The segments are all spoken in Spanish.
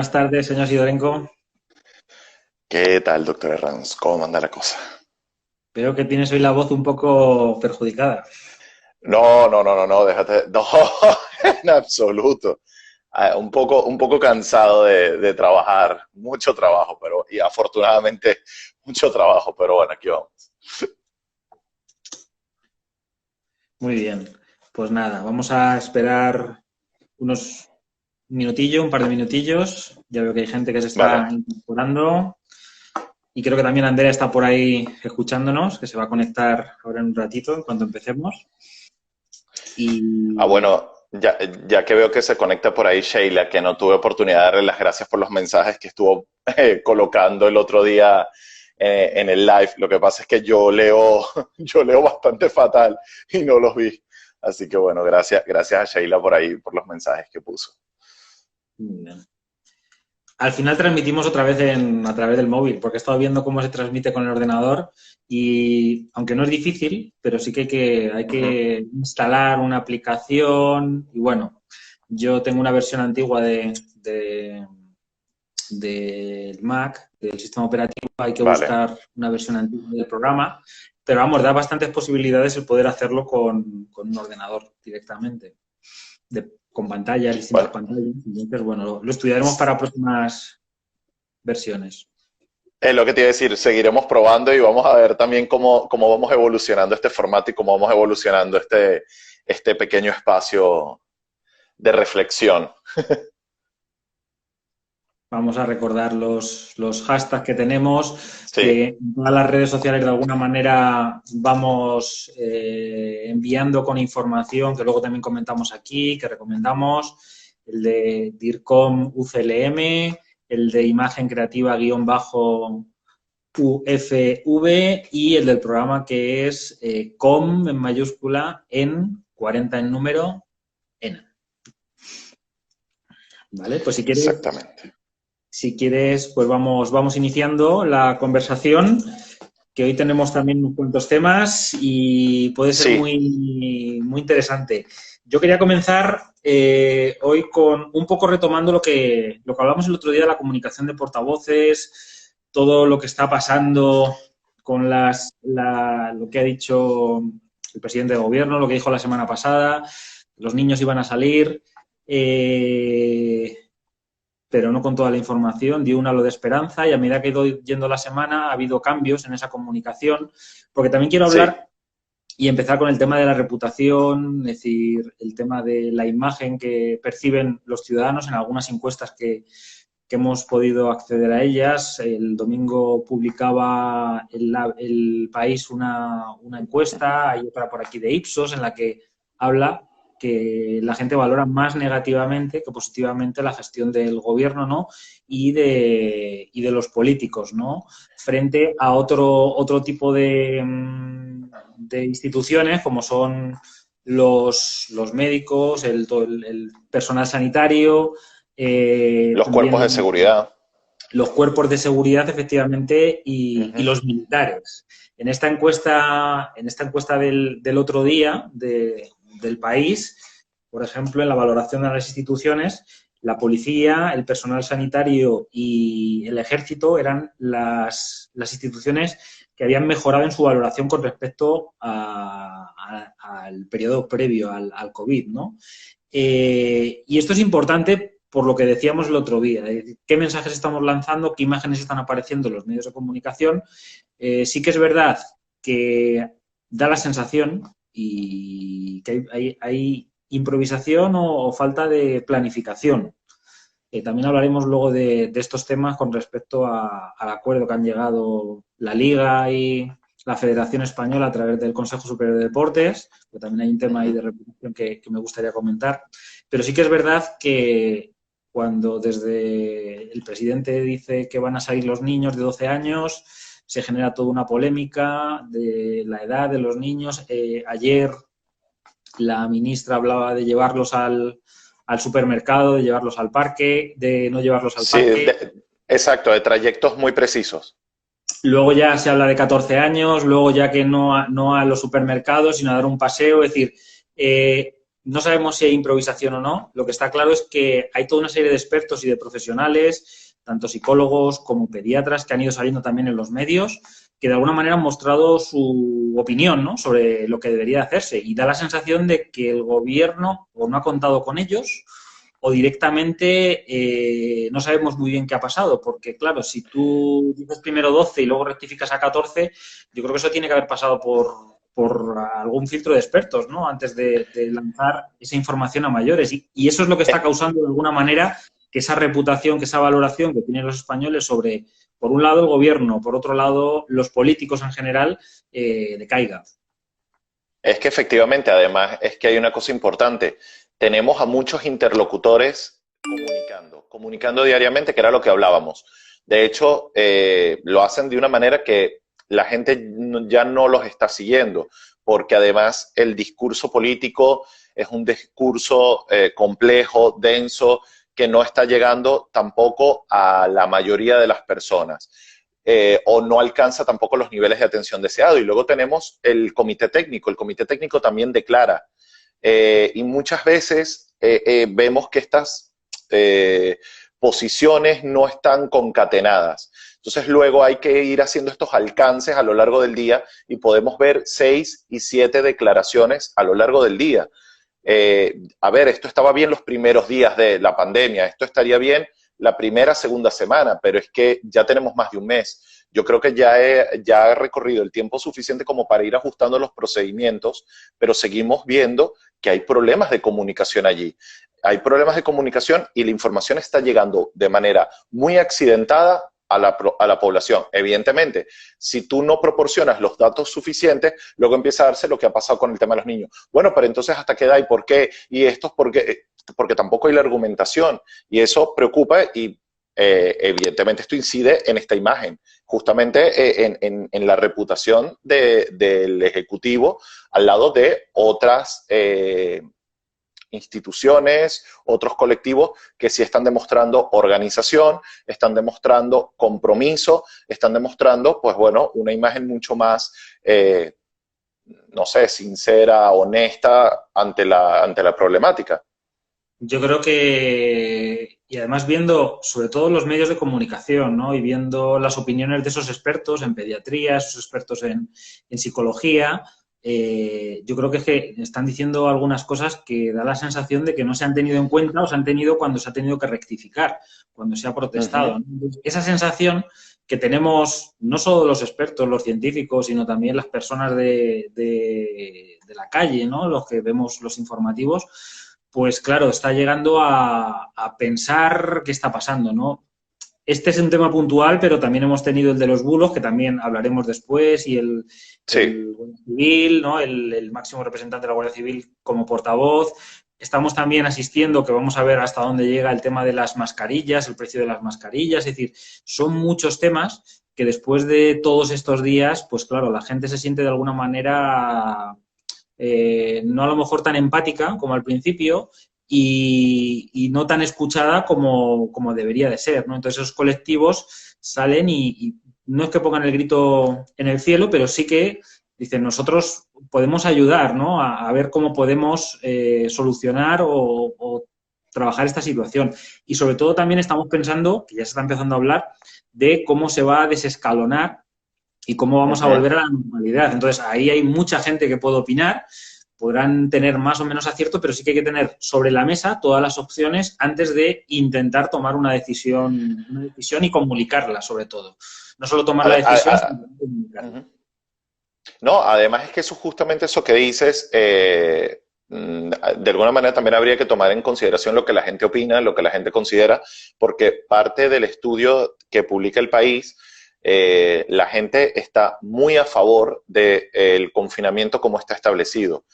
Buenas tardes, señor Sidorenko. ¿Qué tal, doctor Herranz? ¿Cómo anda la cosa? Veo que tienes hoy la voz un poco perjudicada. No, no, no, no, no, déjate, no, en absoluto. Un poco cansado de trabajar, mucho trabajo, y afortunadamente mucho trabajo, pero bueno, aquí vamos. Muy bien. Pues nada, vamos a esperar unos minutillos, un par de minutillos. Ya veo que hay gente que se está Vale. incorporando. Y creo que también Andrea está por ahí escuchándonos, que se va a conectar ahora en un ratito, en cuanto empecemos. Y Bueno, ya que veo que se conecta por ahí Sheila, que no tuve oportunidad de darle las gracias por los mensajes que estuvo colocando el otro día en el live. Lo que pasa es que yo leo, yo leo bastante fatal y no los vi. Así que bueno, gracias a Sheila por ahí, por los mensajes que puso. al final transmitimos otra vez a través del móvil, porque he estado viendo cómo se transmite con el ordenador y aunque no es difícil, pero sí que hay Ujú. que instalar una aplicación y bueno, yo tengo una versión antigua del Mac, del sistema operativo, hay que Vale. buscar una versión antigua del programa, pero vamos, da bastantes posibilidades el poder hacerlo con un ordenador directamente, con pantallas, distintas Bueno, pantallas. Entonces, bueno, lo estudiaremos para próximas versiones. es lo que te iba a decir, seguiremos probando y vamos a ver también cómo vamos evolucionando este formato y cómo vamos evolucionando este pequeño espacio de reflexión. Vamos a recordar los hashtags que tenemos, Sí, que en todas las redes sociales de alguna manera vamos enviando con información que luego también comentamos aquí, que recomendamos, el de DIRCOM UCLM, el de imagen creativa guión bajo UFV y el del programa que es COM en mayúscula en 40 en número N. ¿Vale? Pues exactamente. si quieres, pues vamos iniciando la conversación, que hoy tenemos también unos cuantos temas y puede ser Sí, muy interesante. Yo quería comenzar hoy con un poco retomando lo que hablamos el otro día de la comunicación de portavoces, todo lo que está pasando con lo que ha dicho el presidente de gobierno, lo que dijo la semana pasada, los niños iban a salir. Eh, pero no con toda la información, dio un halo de esperanza y a medida que ha ido yendo la semana ha habido cambios en esa comunicación, porque también quiero sí, hablar y empezar con el tema de la reputación, es decir, el tema de la imagen que perciben los ciudadanos en algunas encuestas que hemos podido acceder a ellas. El domingo publicaba el País una encuesta, hay otra por aquí de Ipsos, en la que habla que la gente valora más negativamente que positivamente la gestión del gobierno, ¿no? Y de los políticos, ¿no? Frente a otro tipo de instituciones como son los médicos, el personal sanitario, los cuerpos de también seguridad. los cuerpos de seguridad, efectivamente, y Ujú. los militares. En esta encuesta del otro día del país, por ejemplo, en la valoración de las instituciones, la policía, el personal sanitario y el ejército eran las instituciones que habían mejorado en su valoración con respecto al periodo previo al COVID, ¿no? Y esto es importante por lo que decíamos el otro día, qué mensajes estamos lanzando, qué imágenes están apareciendo en los medios de comunicación. Sí que es verdad que da la sensación y que hay improvisación o falta de planificación. También hablaremos luego de estos temas con respecto al acuerdo que han llegado la Liga y la Federación Española a través del Consejo Superior de Deportes, que también hay un tema ahí Ujú. de reputación que me gustaría comentar. Pero sí que es verdad que cuando desde el presidente dice que van a salir los niños de 12 años, se genera toda una polémica de la edad de los niños. Ayer la ministra hablaba de llevarlos al supermercado, de llevarlos al parque, de no llevarlos al Sí, parque. exacto, de trayectos muy precisos. Luego ya se habla de 14 años, luego ya que no a los supermercados, sino a dar un paseo. Es decir, no sabemos si hay improvisación o no. Lo que está claro es que hay toda una serie de expertos y de profesionales, tanto psicólogos como pediatras, que han ido saliendo también en los medios, que de alguna manera han mostrado su opinión, ¿no?, sobre lo que debería hacerse. Y da la sensación de que el gobierno o no ha contado con ellos o directamente no sabemos muy bien qué ha pasado. Porque, claro, si tú dices primero 12 y luego rectificas a 14, yo creo que eso tiene que haber pasado por algún filtro de expertos, ¿no?, antes de lanzar esa información a mayores. Y eso es lo que está causando, de alguna manera, que esa reputación, que esa valoración que tienen los españoles sobre, por un lado, el gobierno, por otro lado, los políticos en general, decaiga. Es que efectivamente, además, es que hay una cosa importante. Tenemos a muchos interlocutores comunicando diariamente, que era lo que hablábamos. De hecho, lo hacen de una manera que la gente ya no los está siguiendo, porque además el discurso político es un discurso complejo, denso, que no está llegando tampoco a la mayoría de las personas. O no alcanza tampoco los niveles de atención deseados. Y luego tenemos el comité técnico también declara. Y muchas veces vemos que estas posiciones no están concatenadas. Entonces luego hay que ir haciendo estos alcances a lo largo del día y podemos ver 6 y 7 declaraciones a lo largo del día. A ver, esto estaba bien los primeros días de la pandemia, esto estaría bien la primera, segunda semana, pero es que ya tenemos más de un mes. Yo creo que ya he recorrido el tiempo suficiente como para ir ajustando los procedimientos, pero seguimos viendo que hay problemas de comunicación allí. Hay problemas de comunicación y la información está llegando de manera muy accidentada a la población. Evidentemente, si tú no proporcionas los datos suficientes, luego empieza a darse lo que ha pasado con el tema de los niños. Bueno, pero entonces, ¿hasta qué edad y por qué? Y esto es porque tampoco hay la argumentación. Y eso preocupa y evidentemente esto incide en esta imagen, justamente en la reputación del Ejecutivo al lado de otras instituciones, otros colectivos que sí están demostrando organización, están demostrando compromiso, están demostrando, pues bueno, una imagen mucho más, no sé, sincera, honesta ante la problemática. Yo creo que, y además viendo sobre todo los medios de comunicación, ¿no?, y viendo las opiniones de esos expertos en pediatría, esos expertos en psicología, yo creo que es que están diciendo algunas cosas que da la sensación de que no se han tenido en cuenta o se han tenido cuando se ha tenido que rectificar, cuando se ha protestado, ¿no? Esa sensación que tenemos no solo los expertos, los científicos, sino también las personas de la calle, ¿no?, los que vemos los informativos, pues claro, está llegando a pensar qué está pasando, ¿no? Este es un tema puntual, pero también hemos tenido el de los bulos, que también hablaremos después, y el Guardia Civil, ¿no?, el máximo representante de la Guardia Civil como portavoz. Estamos también asistiendo, que vamos a ver hasta dónde llega el tema de las mascarillas, el precio de las mascarillas. Es decir, son muchos temas que después de todos estos días, pues claro, la gente se siente de alguna manera no a lo mejor tan empática como al principio y no tan escuchada como debería de ser, ¿no? Entonces esos colectivos salen y no es que pongan el grito en el cielo, pero sí que dicen, nosotros podemos ayudar, ¿no?, a ver cómo podemos solucionar o trabajar esta situación. Y sobre todo también estamos pensando, que ya se está empezando a hablar, de cómo se va a desescalonar y cómo vamos a volver a la normalidad. Entonces, ahí hay mucha gente que puede opinar, podrán tener más o menos acierto, pero sí que hay que tener sobre la mesa todas las opciones antes de intentar tomar una decisión y comunicarla, sobre todo. No solo tomar la decisión, sino comunicarla. No, además es que eso justamente eso que dices, de alguna manera también habría que tomar en consideración lo que la gente opina, lo que la gente considera, porque parte del estudio que publica El País, la gente está muy a favor del confinamiento como está establecido.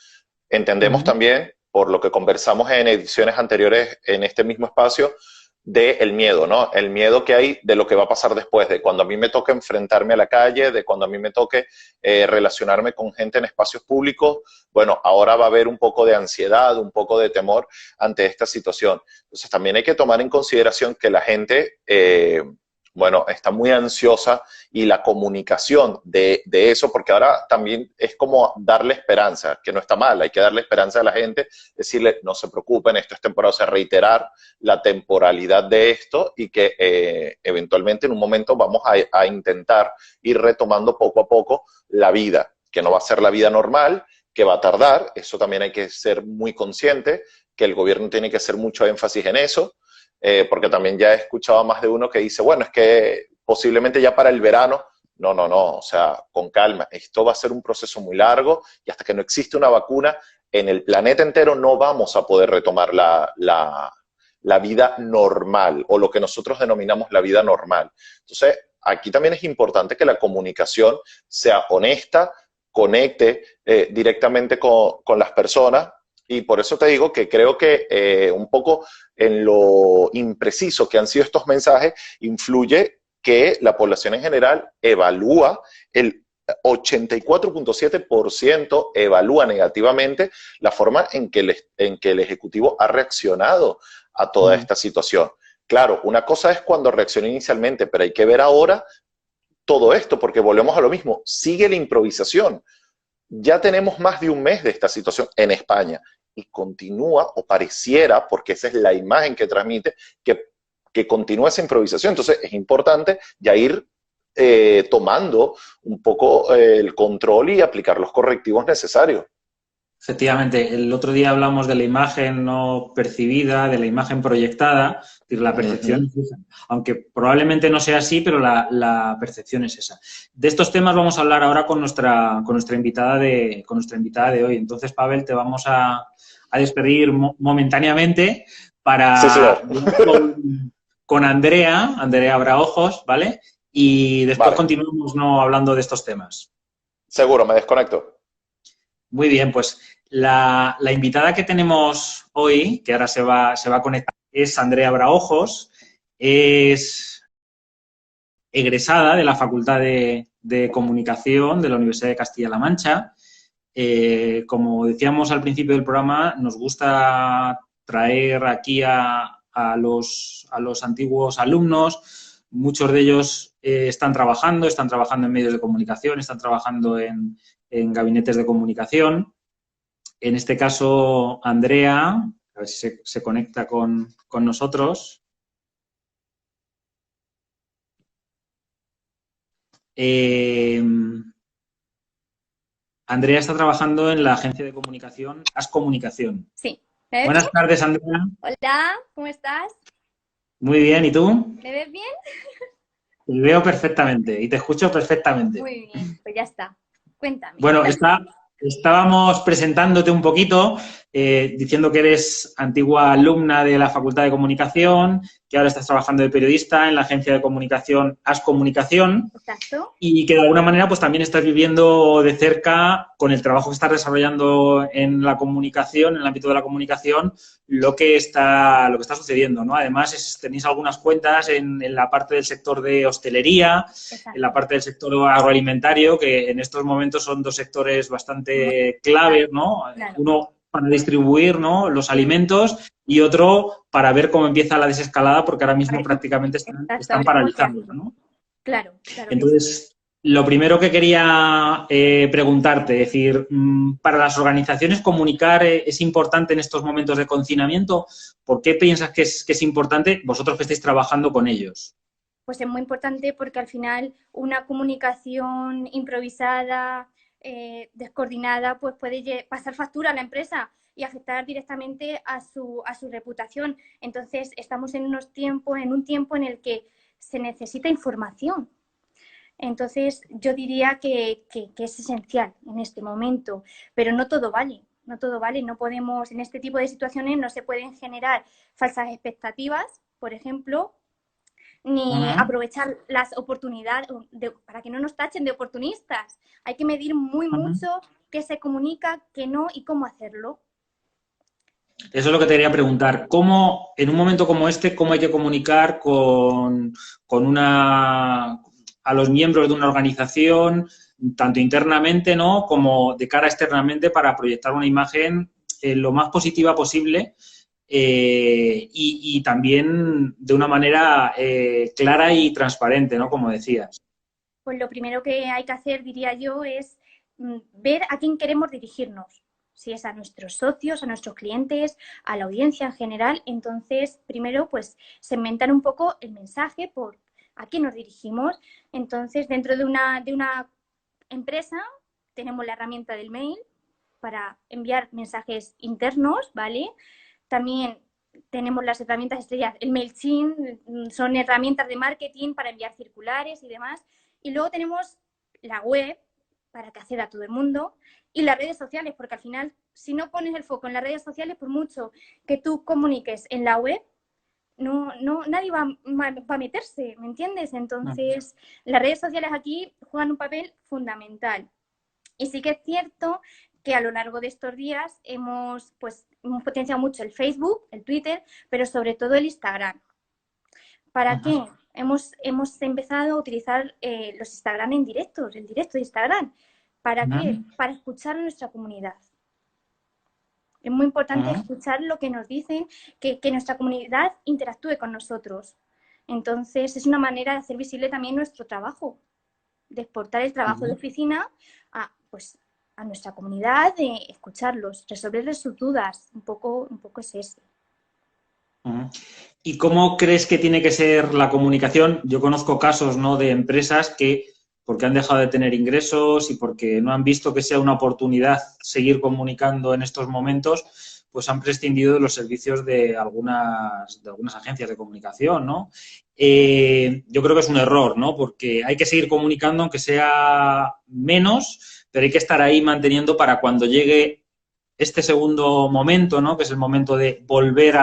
Entendemos también, por lo que conversamos en ediciones anteriores en este mismo espacio, del miedo, ¿no? El miedo que hay de lo que va a pasar después, de cuando a mí me toque enfrentarme a la calle, de cuando a mí me toque relacionarme con gente en espacios públicos. Bueno, ahora va a haber un poco de ansiedad, un poco de temor ante esta situación. Entonces también hay que tomar en consideración que la gente, bueno, está muy ansiosa y la comunicación de eso, porque ahora también es como darle esperanza, que no está mal, hay que darle esperanza a la gente, decirle, no se preocupen, esto es temporal, o sea, reiterar la temporalidad de esto y que eventualmente en un momento vamos a intentar ir retomando poco a poco la vida, que no va a ser la vida normal, que va a tardar, eso también hay que ser muy consciente, que el gobierno tiene que hacer mucho énfasis en eso, porque también ya he escuchado a más de uno que dice, bueno, es que posiblemente ya para el verano, no, o sea, con calma, esto va a ser un proceso muy largo y hasta que no existe una vacuna en el planeta entero no vamos a poder retomar la vida normal o lo que nosotros denominamos la vida normal. Entonces, aquí también es importante que la comunicación sea honesta, conecte directamente con las personas. Y por eso te digo que creo que un poco en lo impreciso que han sido estos mensajes influye que la población en general evalúa, el 84.7% evalúa negativamente la forma en que el Ejecutivo ha reaccionado a toda esta situación. Claro, una cosa es cuando reaccionó inicialmente, pero hay que ver ahora todo esto, porque volvemos a lo mismo, sigue la improvisación. Ya tenemos más de un mes de esta situación en España y continúa, o pareciera, porque esa es la imagen que transmite, que continúa esa improvisación. Entonces es importante ya ir tomando un poco el control y aplicar los correctivos necesarios. Efectivamente, el otro día hablamos de la imagen no percibida, de la imagen proyectada, es decir, la percepción es esa. Aunque probablemente no sea así, pero la percepción es esa. De estos temas vamos a hablar ahora con nuestra invitada de hoy. Entonces, Pavel, te vamos a despedir momentáneamente para Sí, con Andrea Braojos, ¿vale? Y después vale. continuamos hablando de estos temas. Seguro, me desconecto. Muy bien, pues la invitada que tenemos hoy, que ahora se va a conectar, es Andrea Braojos, es egresada de la Facultad de Comunicación de la Universidad de Castilla-La Mancha. Como decíamos al principio del programa, nos gusta traer aquí a los antiguos alumnos. Muchos de ellos están trabajando en medios de comunicación, están trabajando en gabinetes de comunicación. En este caso, Andrea, a ver si se conecta con nosotros. Andrea está trabajando en la agencia de comunicación As Comunicación. Sí. Buenas tardes, Andrea. Hola, ¿cómo estás? Muy bien, ¿y tú? ¿Me ves bien? Te veo perfectamente y te escucho perfectamente. Muy bien, pues ya está. Cuéntame. Bueno, estábamos presentándote un poquito, diciendo que eres antigua alumna de la Facultad de Comunicación, que ahora estás trabajando de periodista en la agencia de comunicación As Comunicación. Exacto. Y que de alguna manera pues también estás viviendo de cerca, con el trabajo que estás desarrollando en la comunicación, en el ámbito de la comunicación, lo que está sucediendo, ¿no? Además, tenéis algunas cuentas en la parte del sector de hostelería, exacto, en la parte del sector agroalimentario, que en estos momentos son dos sectores bastante claves, ¿no? Claro. Uno para distribuir, ¿no?, los alimentos, y otro para ver cómo empieza la desescalada, porque ahora mismo prácticamente están paralizados, ¿no? Claro. Entonces, lo primero que quería preguntarte, es decir, para las organizaciones comunicar es importante en estos momentos de confinamiento. ¿Por qué piensas que es importante, vosotros que estáis trabajando con ellos? Pues es muy importante porque al final una comunicación improvisada, descoordinada, pues puede pasar factura a la empresa y afectar directamente a su reputación. Entonces, estamos en un tiempo en el que se necesita información. Entonces, yo diría que es esencial en este momento, pero no todo vale, no podemos, en este tipo de situaciones no se pueden generar falsas expectativas, por ejemplo, ni aprovechar las oportunidades para que no nos tachen de oportunistas. Hay que medir mucho qué se comunica, qué no y cómo hacerlo. Eso es lo que te quería preguntar. ¿Cómo, en un momento como este, cómo hay que comunicar a los miembros de una organización, tanto internamente, ¿no?, como de cara externamente, para proyectar una imagen lo más positiva posible y también de una manera clara y transparente, ¿no? Como decías. Pues lo primero que hay que hacer, diría yo, es ver a quién queremos dirigirnos. Si es a nuestros socios, a nuestros clientes, a la audiencia en general. Entonces, primero, pues, segmentar un poco el mensaje por a quién nos dirigimos. Entonces, dentro de una empresa, tenemos la herramienta del mail para enviar mensajes internos, ¿vale? También tenemos las herramientas estrellas, el MailChimp, son herramientas de marketing para enviar circulares y demás. Y luego tenemos la web para que acceda a todo el mundo y las redes sociales, porque al final, si no pones el foco en las redes sociales, por mucho que tú comuniques en la web, nadie va a meterse, ¿me entiendes? Entonces, las redes sociales aquí juegan un papel fundamental. Y sí que es cierto que a lo largo de estos días hemos potenciado mucho el Facebook, el Twitter, pero sobre todo el Instagram. ¿Para qué? Hemos empezado a utilizar los Instagram en directos, el directo de Instagram. ¿Para qué? Para escuchar a nuestra comunidad. Es muy importante escuchar lo que nos dicen, que nuestra comunidad interactúe con nosotros. Entonces, es una manera de hacer visible también nuestro trabajo, de exportar el trabajo de oficina a nuestra comunidad, de escucharlos, resolverles sus dudas. Un poco es eso. ¿Y cómo crees que tiene que ser la comunicación? Yo conozco casos, ¿no?, de empresas que, porque han dejado de tener ingresos y porque no han visto que sea una oportunidad seguir comunicando en estos momentos, pues han prescindido de los servicios de algunas agencias de comunicación, ¿no? Yo creo que es un error, ¿no? Porque hay que seguir comunicando, aunque sea menos, pero hay que estar ahí manteniendo para cuando llegue este segundo momento, ¿no?, que es el momento de volver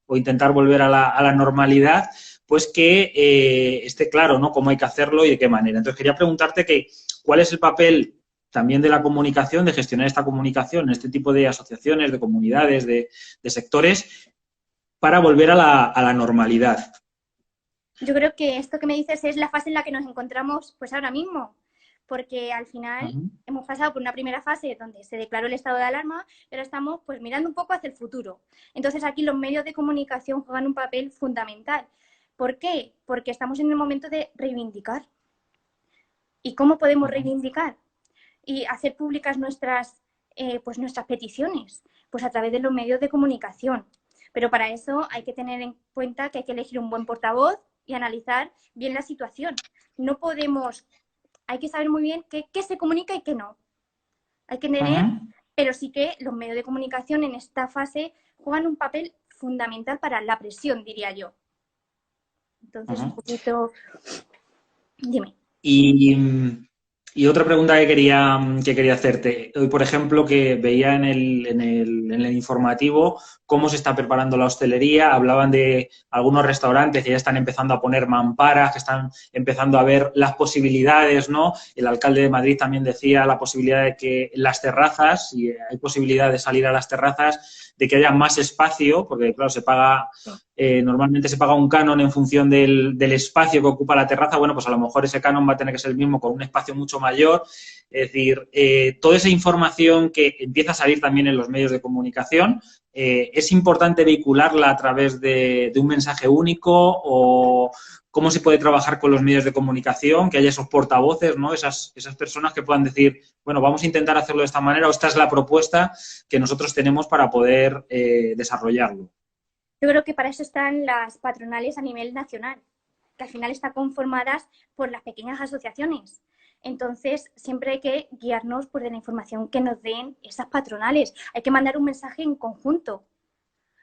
o intentar volver a la normalidad, pues que esté claro, ¿no?, cómo hay que hacerlo y de qué manera. Entonces, quería preguntarte cuál es el papel también de la comunicación, de gestionar esta comunicación en este tipo de asociaciones, de comunidades, de sectores, para volver a la normalidad. Yo creo que esto que me dices es la fase en la que nos encontramos pues ahora mismo, porque al final hemos pasado por una primera fase donde se declaró el estado de alarma, pero estamos pues mirando un poco hacia el futuro. Entonces aquí los medios de comunicación juegan un papel fundamental. ¿Por qué? Porque estamos en el momento de reivindicar. ¿Y cómo podemos reivindicar? Y hacer públicas nuestras peticiones, pues a través de los medios de comunicación. Pero para eso hay que tener en cuenta que hay que elegir un buen portavoz y analizar bien la situación. No podemos, hay que saber muy bien qué se comunica y qué no. Hay que tener, pero sí que los medios de comunicación en esta fase juegan un papel fundamental para la presión, diría yo. Entonces, un poquito... Dime. Y otra pregunta que quería hacerte. Hoy, por ejemplo, que veía en el informativo cómo se está preparando la hostelería. Hablaban de algunos restaurantes que ya están empezando a poner mamparas, que están empezando a ver las posibilidades, ¿no? El alcalde de Madrid también decía la posibilidad de que las terrazas, si hay posibilidad de salir a las terrazas, de que haya más espacio, porque, claro, se paga... normalmente se paga un canon en función del espacio que ocupa la terraza. Bueno, pues a lo mejor ese canon va a tener que ser el mismo con un espacio mucho mayor. Es decir, toda esa información que empieza a salir también en los medios de comunicación, ¿es importante vehicularla a través de un mensaje único o cómo se puede trabajar con los medios de comunicación, que haya esos portavoces, ¿no? Esas personas que puedan decir, bueno, vamos a intentar hacerlo de esta manera o esta es la propuesta que nosotros tenemos para poder desarrollarlo? Yo creo que para eso están las patronales a nivel nacional, que al final están conformadas por las pequeñas asociaciones. Entonces, siempre hay que guiarnos por de la información que nos den esas patronales. Hay que mandar un mensaje en conjunto.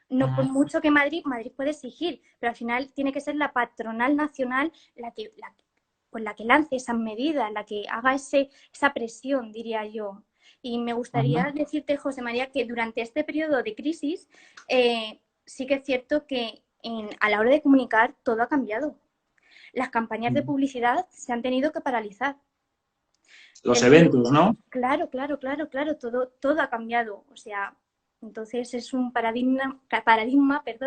No por mucho que Madrid puede exigir, pero al final tiene que ser la patronal nacional la que lance esas medidas, la que haga esa presión, diría yo. Y me gustaría decirte, José María, que durante este periodo de crisis sí que es cierto que a la hora de comunicar todo ha cambiado. Las campañas de publicidad se han tenido que paralizar. Los eventos, ¿no? Claro, todo ha cambiado. O sea, entonces es un paradigma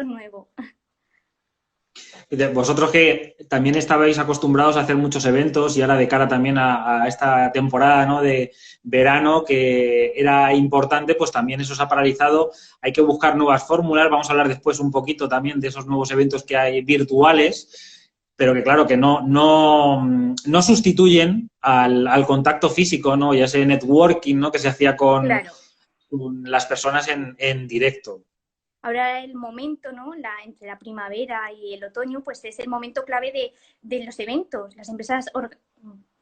nuevo. Vosotros que también estabais acostumbrados a hacer muchos eventos y ahora de cara también a esta temporada, ¿no?, de verano que era importante, pues también eso se ha paralizado. Hay que buscar nuevas fórmulas. Vamos a hablar después un poquito también de esos nuevos eventos que hay virtuales, pero que claro que no sustituyen al contacto físico, ¿no?, y a ese networking, ¿no?, que se hacía con las personas en directo. Ahora el momento, ¿no?, entre la primavera y el otoño, pues es el momento clave de los eventos. Las empresas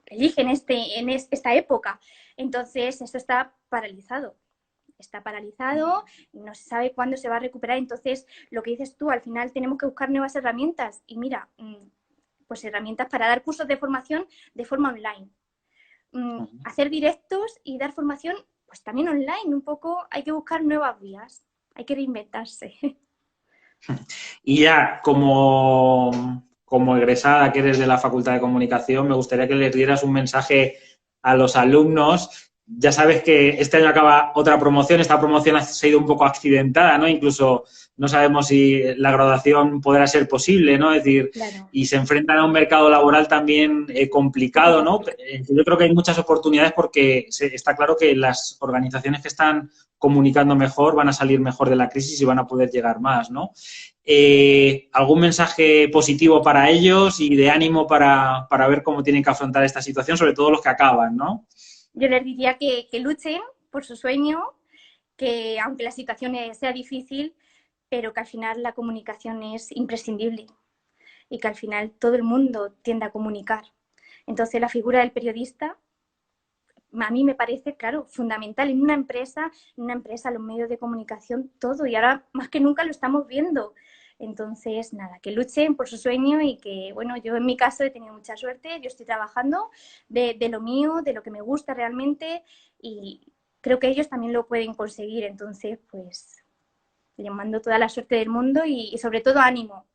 eligen esta época. Entonces, esto está paralizado. Está paralizado, no se sabe cuándo se va a recuperar. Entonces, lo que dices tú, al final tenemos que buscar nuevas herramientas. Y mira, pues herramientas para dar cursos de formación de forma online. Hacer directos y dar formación, pues también online. Un poco hay que buscar nuevas vías. Hay que reinventarse. Y ya, como egresada que eres de la Facultad de Comunicación, me gustaría que les dieras un mensaje a los alumnos. Ya sabes que este año acaba otra promoción. Esta promoción ha sido un poco accidentada, ¿no? Incluso no sabemos si la graduación podrá ser posible, ¿no? Es decir, claro. Y se enfrentan a un mercado laboral también complicado, ¿no? Yo creo que hay muchas oportunidades porque está claro que las organizaciones que están comunicando mejor van a salir mejor de la crisis y van a poder llegar más, ¿no? ¿Algún mensaje positivo para ellos y de ánimo para ver cómo tienen que afrontar esta situación, sobre todo los que acaban, ¿no? Yo les diría que luchen por su sueño, que aunque la situación sea difícil, pero que al final la comunicación es imprescindible y que al final todo el mundo tiende a comunicar. Entonces la figura del periodista a mí me parece, claro, fundamental en una empresa, los medios de comunicación, todo, y ahora más que nunca lo estamos viendo. Entonces, nada, que luchen por su sueño y que, bueno, yo en mi caso he tenido mucha suerte, yo estoy trabajando de lo mío, de lo que me gusta realmente y creo que ellos también lo pueden conseguir. Entonces, pues, les mando toda la suerte del mundo y sobre todo ánimo.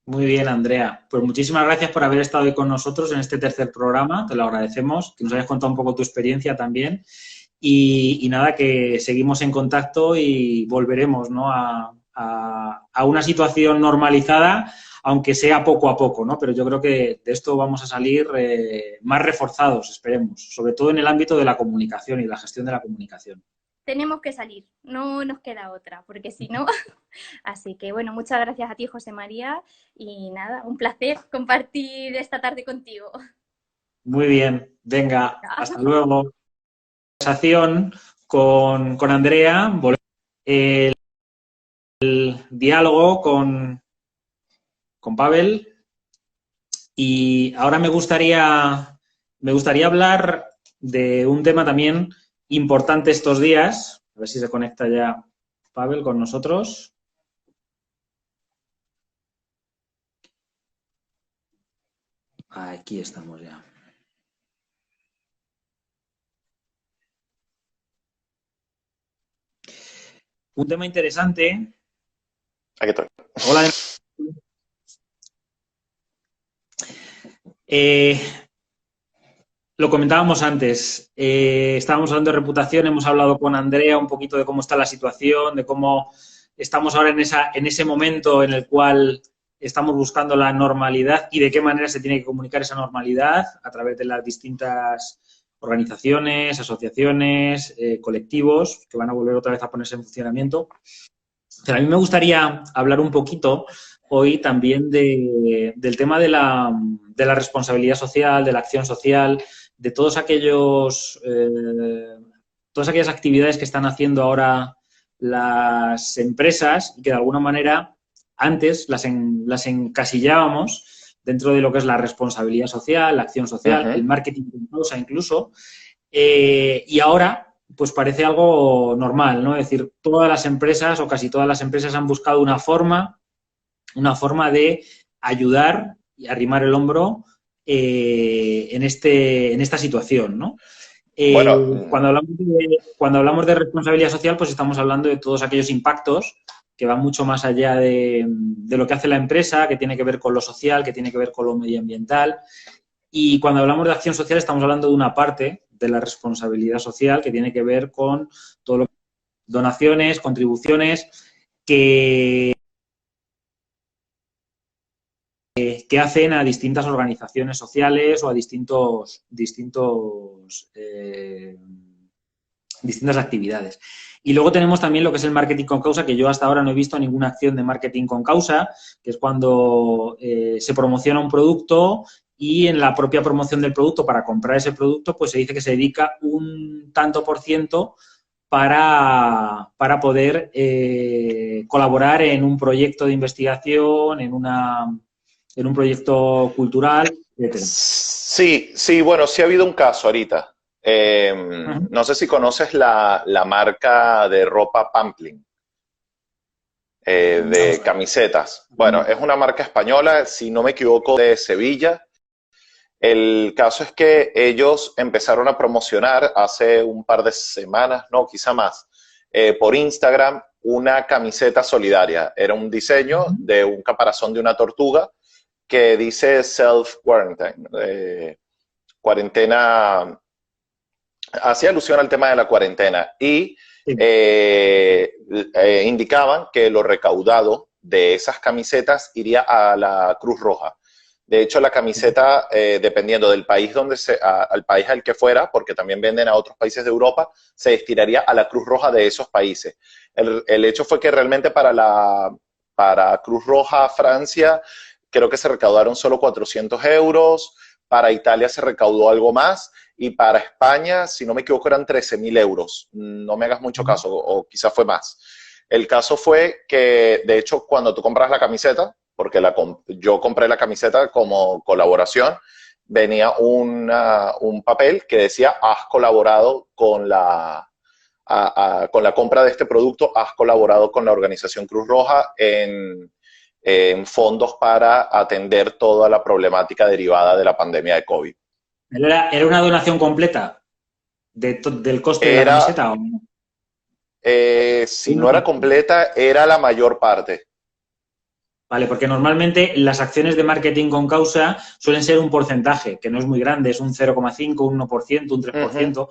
Muy bien, Andrea. Pues muchísimas gracias por haber estado hoy con nosotros en este tercer programa. Te lo agradecemos, que nos hayas contado un poco tu experiencia también. Y nada, que seguimos en contacto y volveremos, ¿no?, a una situación normalizada, aunque sea poco a poco, ¿no? Pero yo creo que de esto vamos a salir más reforzados, esperemos, sobre todo en el ámbito de la comunicación y la gestión de la comunicación. Tenemos que salir, no nos queda otra, porque si no... Así que, bueno, muchas gracias a ti, José María, y nada, un placer compartir esta tarde contigo. Muy bien, venga, hasta luego. Conversación con Andrea, el diálogo con Pavel, y ahora me gustaría hablar de un tema también importante estos días. A ver si se conecta ya Pavel con nosotros. Aquí estamos ya. Un tema interesante. Aquí estoy. Hola. Lo comentábamos antes, estábamos hablando de reputación, hemos hablado con Andrea un poquito de cómo está la situación, de cómo estamos ahora en ese momento en el cual estamos buscando la normalidad y de qué manera se tiene que comunicar esa normalidad a través de las distintas organizaciones, asociaciones, colectivos que van a volver otra vez a ponerse en funcionamiento. Pero a mí me gustaría hablar un poquito hoy también del tema de la responsabilidad social, de la acción social, de todas aquellas actividades que están haciendo ahora las empresas y que de alguna manera antes las encasillábamos dentro de lo que es la responsabilidad social, la acción social, el marketing con causa incluso, y ahora pues parece algo normal, ¿no? Es decir, todas las empresas o casi todas las empresas han buscado una forma de ayudar y arrimar el hombro en esta situación, ¿no? Bueno, cuando hablamos de responsabilidad social, pues estamos hablando de todos aquellos impactos que van mucho más allá de lo que hace la empresa, que tiene que ver con lo social, que tiene que ver con lo medioambiental. Y cuando hablamos de acción social estamos hablando de una parte de la responsabilidad social que tiene que ver con todo lo que donaciones, contribuciones, que que hacen a distintas organizaciones sociales o a distintas actividades. Y luego tenemos también lo que es el marketing con causa, que yo hasta ahora no he visto ninguna acción de marketing con causa, que es cuando se promociona un producto y en la propia promoción del producto, para comprar ese producto, pues se dice que se dedica un tanto por ciento para poder colaborar en un proyecto de investigación, en un proyecto cultural, etc. Sí, bueno, sí ha habido un caso ahorita. No sé si conoces la marca de ropa Pamplin, de camisetas. Bueno, es una marca española, si no me equivoco, de Sevilla. El caso es que ellos empezaron a promocionar hace un par de semanas, no, quizá más, por Instagram, una camiseta solidaria. Era un diseño de un caparazón de una tortuga que dice self-quarantine, cuarentena, hacía alusión al tema de la cuarentena, y indicaban que lo recaudado de esas camisetas iría a la Cruz Roja. De hecho, la camiseta, dependiendo del país al país al que fuera, porque también venden a otros países de Europa, se destinaría a la Cruz Roja de esos países. El hecho fue que realmente para Cruz Roja Francia, creo que se recaudaron solo 400 euros, para Italia se recaudó algo más, y para España, si no me equivoco, eran 13.000 euros. No me hagas mucho caso, o quizás fue más. El caso fue que, de hecho, cuando tú compras la camiseta, porque yo compré la camiseta como colaboración, venía un papel que decía: has colaborado con con la compra de este producto, has colaborado con la organización Cruz Roja en fondos para atender toda la problemática derivada de la pandemia de COVID. ¿Era una donación completa del coste de la camiseta? ¿O no? Si no era completa, era la mayor parte. Vale, porque normalmente las acciones de marketing con causa suelen ser un porcentaje, que no es muy grande, es un 0,5, un 1%, un 3%,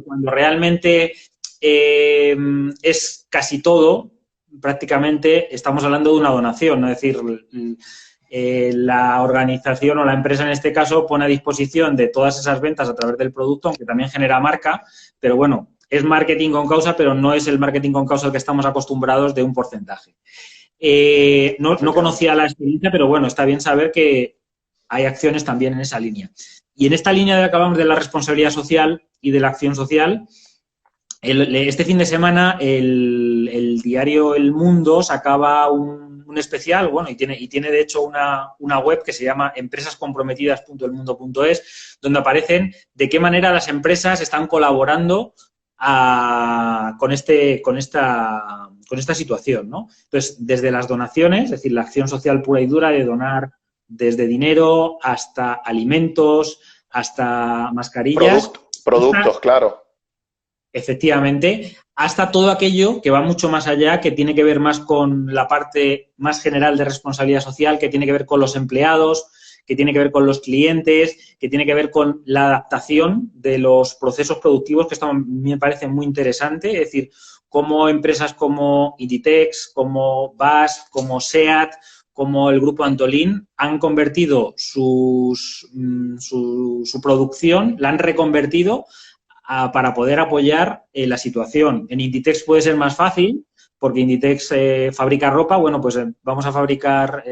cuando realmente es casi todo, prácticamente estamos hablando de una donación, ¿no? Es decir, la organización o la empresa en este caso pone a disposición de todas esas ventas a través del producto, aunque también genera marca, pero bueno, es marketing con causa, pero no es el marketing con causa al que estamos acostumbrados de un porcentaje. No conocía la experiencia, pero bueno, está bien saber que hay acciones también en esa línea. Y en esta línea de que hablamos de la responsabilidad social y de la acción social, este fin de semana el diario El Mundo sacaba un especial, bueno, y tiene de hecho una web que se llama empresascomprometidas.elmundo.es, donde aparecen de qué manera las empresas están colaborando con esta situación, ¿no? Entonces, desde las donaciones, es decir, la acción social pura y dura de donar desde dinero hasta alimentos, hasta mascarillas. Productos, claro. Efectivamente, hasta todo aquello que va mucho más allá, que tiene que ver más con la parte más general de responsabilidad social, que tiene que ver con los empleados, que tiene que ver con los clientes, que tiene que ver con la adaptación de los procesos productivos, que esto me parece muy interesante. Es decir, cómo empresas como Inditex, como BASF, como SEAT, como el grupo Antolín han convertido su producción, la han reconvertido para poder apoyar la situación. En Inditex puede ser más fácil, porque Inditex fabrica ropa, bueno, pues vamos a fabricar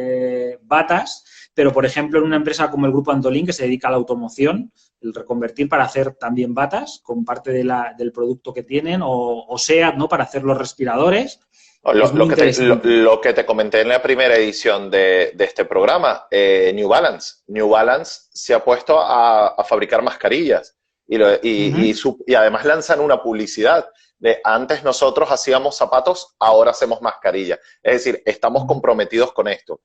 batas, pero, por ejemplo, en una empresa como el Grupo Antolín, que se dedica a la automoción, el reconvertir para hacer también batas con parte del producto que tienen, o SEAT, ¿no?, para hacer los respiradores. Lo que te comenté en la primera edición de este programa, New Balance. New Balance se ha puesto a fabricar mascarillas y además lanzan una publicidad de: antes nosotros hacíamos zapatos, ahora hacemos mascarillas. Es decir, estamos comprometidos con esto.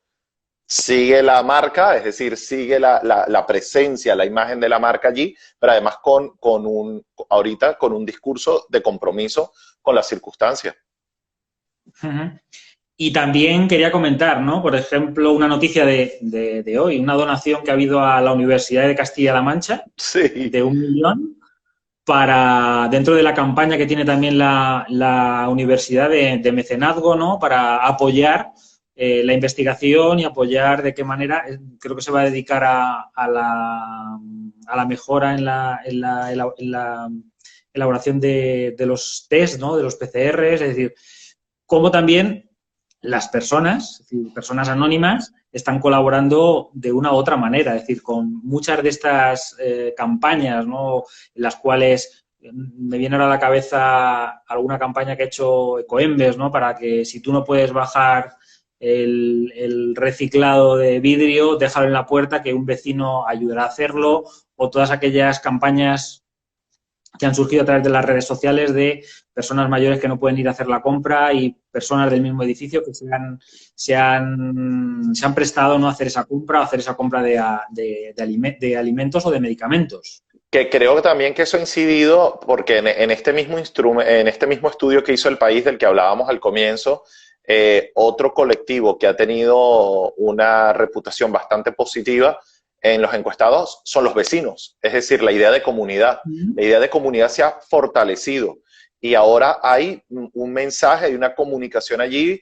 Sigue la marca, es decir, sigue la presencia, la imagen de la marca allí, pero además ahorita con un discurso de compromiso con las circunstancias. Y también quería comentar, ¿no?, por ejemplo, una noticia de hoy, una donación que ha habido a la Universidad de Castilla-La Mancha, sí, de 1 millón, dentro de la campaña que tiene también la universidad de mecenazgo, ¿no?, para apoyar la investigación y apoyar de qué manera, creo que se va a dedicar a la mejora en la elaboración de los test, ¿no? De los PCRs, es decir, cómo también las personas, es decir, personas anónimas, están colaborando de una u otra manera, es decir, con muchas de estas campañas, ¿no? En las cuales me viene ahora a la cabeza alguna campaña que ha hecho Ecoembes, ¿no? Para que si tú no puedes bajar el reciclado de vidrio, déjalo en la puerta que un vecino ayudará a hacerlo, o todas aquellas campañas que han surgido a través de las redes sociales de personas mayores que no pueden ir a hacer la compra y personas del mismo edificio que se han prestado no a hacer esa compra o hacer esa compra de alimentos o de medicamentos. Que creo también que eso ha incidido porque en este mismo estudio que hizo El País del que hablábamos al comienzo, otro colectivo que ha tenido una reputación bastante positiva en los encuestados son los vecinos, es decir, la idea de comunidad. La idea de comunidad se ha fortalecido y ahora hay un mensaje, hay una comunicación allí,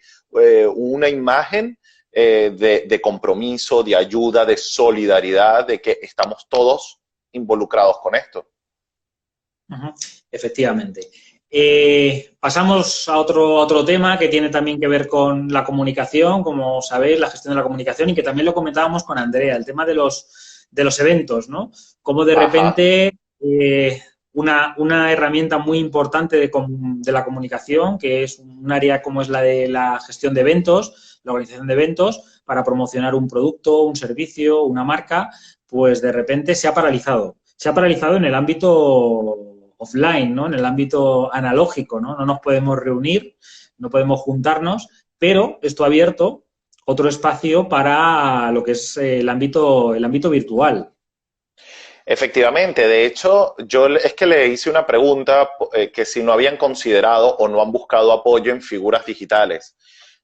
una imagen de compromiso, de ayuda, de solidaridad, de que estamos todos involucrados con esto. Efectivamente. Pasamos a otro tema que tiene también que ver con la comunicación, como sabéis, la gestión de la comunicación, y que también lo comentábamos con Andrea, el tema de los eventos, ¿no? Como de repente una herramienta muy importante de la comunicación, que es un área como es la de la gestión de eventos, la organización de eventos, para promocionar un producto, un servicio, una marca, pues de repente se ha paralizado. Se ha paralizado en el ámbito offline, ¿no? En el ámbito analógico, ¿no? No nos podemos reunir, no podemos juntarnos, pero esto ha abierto otro espacio para lo que es el ámbito virtual. Efectivamente, de hecho, yo es que le hice una pregunta que si no habían considerado o no han buscado apoyo en figuras digitales.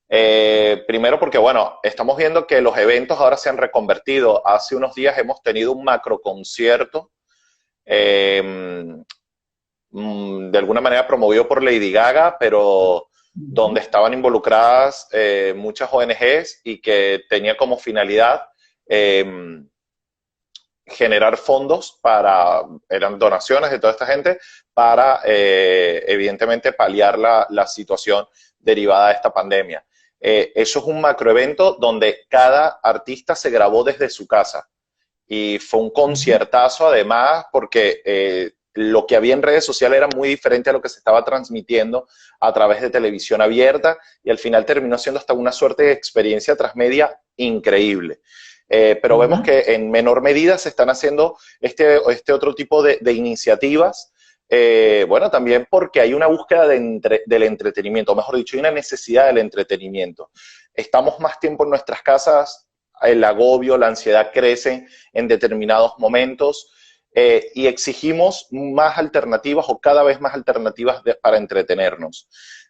Primero porque, bueno, estamos viendo que los eventos ahora se han reconvertido. Hace unos días hemos tenido un macro concierto de alguna manera promovido por Lady Gaga, pero donde estaban involucradas muchas ONGs y que tenía como finalidad generar fondos eran donaciones de toda esta gente para evidentemente paliar la situación derivada de esta pandemia. Eso es un macroevento donde cada artista se grabó desde su casa y fue un conciertazo además porque lo que había en redes sociales era muy diferente a lo que se estaba transmitiendo a través de televisión abierta y al final terminó siendo hasta una suerte de experiencia transmedia increíble. Pero vemos que en menor medida se están haciendo este otro tipo de iniciativas, bueno, también porque hay una búsqueda del entretenimiento, o mejor dicho, hay una necesidad del entretenimiento. Estamos más tiempo en nuestras casas, el agobio, la ansiedad crecen en determinados momentos y exigimos más alternativas o cada vez más alternativas para entretenernos.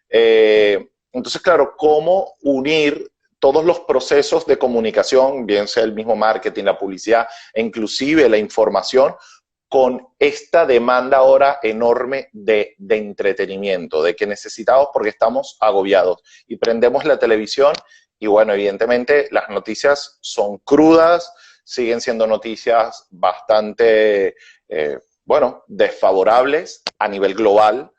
Entonces, claro, ¿cómo unir todos los procesos de comunicación, bien sea el mismo marketing, la publicidad e inclusive la información, con esta demanda ahora enorme de entretenimiento, de que necesitamos porque estamos agobiados y prendemos la televisión y bueno, evidentemente las noticias son crudas, siguen siendo noticias bastante, bueno, desfavorables a nivel global.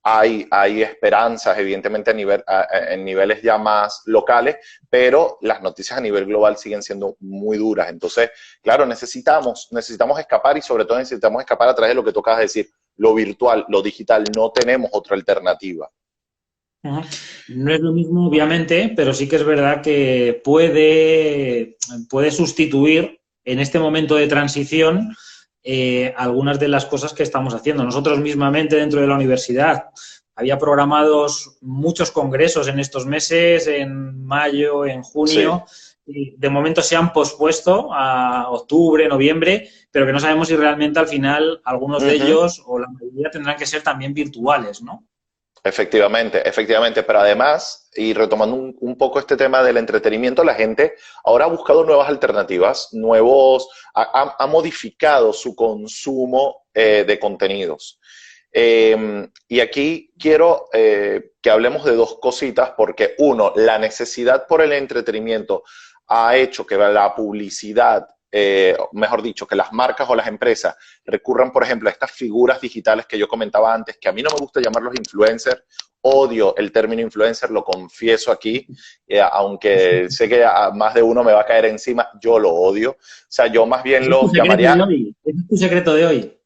Hay esperanzas, evidentemente, en niveles ya más locales, pero las noticias a nivel global siguen siendo muy duras. Entonces, claro, necesitamos escapar y sobre todo necesitamos escapar a través de lo que tú acabas de decir, lo virtual, lo digital. No tenemos otra alternativa. No es lo mismo, obviamente, pero sí que es verdad que puede sustituir en este momento de transición algunas de las cosas que estamos haciendo. Nosotros mismamente dentro de la universidad había programados muchos congresos en estos meses, en mayo, en junio, y de momento se han pospuesto a octubre, noviembre, pero que no sabemos si realmente al final algunos de ellos o la mayoría tendrán que ser también virtuales, ¿no? Efectivamente, pero además, y retomando un poco este tema del entretenimiento, la gente ahora ha buscado nuevas alternativas, ha modificado su consumo de contenidos. Y aquí quiero que hablemos de dos cositas, porque uno, la necesidad por el entretenimiento ha hecho que la publicidad, mejor dicho, que las marcas o las empresas recurran, por ejemplo, a estas figuras digitales que yo comentaba antes, que a mí no me gusta llamarlos influencers. Odio el término influencer, lo confieso aquí, aunque sé que a más de uno me va a caer encima, yo lo odio. O sea, yo más bien lo llamaría... ¿Ese es tu secreto de hoy?